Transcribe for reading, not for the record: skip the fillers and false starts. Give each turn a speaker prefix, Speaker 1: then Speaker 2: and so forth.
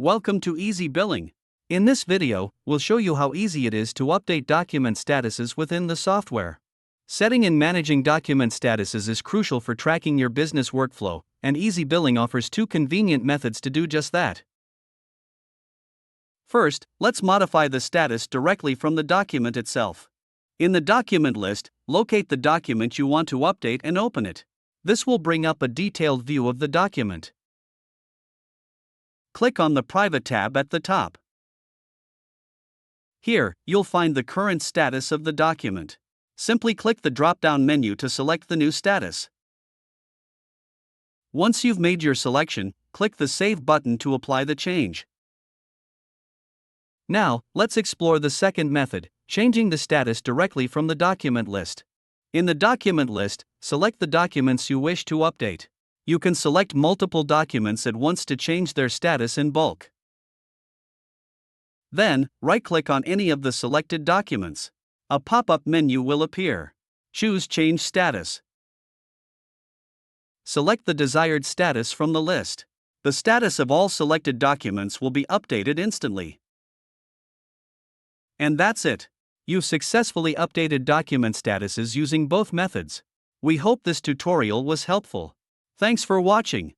Speaker 1: Welcome to EasyBilling. In this video, we'll show you how easy it is to update document statuses within the software. Setting and managing document statuses is crucial for tracking your business workflow, and EasyBilling offers two convenient methods to do just that. First, let's modify the status directly from the document itself. In the document list, locate the document you want to update and open it. This will bring up a detailed view of the document. Click on the Private tab at the top. Here, you'll find the current status of the document. Simply click the drop-down menu to select the new status. Once you've made your selection, click the Save button to apply the change. Now, let's explore the second method, changing the status directly from the document list. In the document list, select the documents you wish to update. You can select multiple documents at once to change their status in bulk. Then, right-click on any of the selected documents. A pop-up menu will appear. Choose Change Status. Select the desired status from the list. The status of all selected documents will be updated instantly. And that's it. You've successfully updated document statuses using both methods. We hope this tutorial was helpful. Thanks for watching.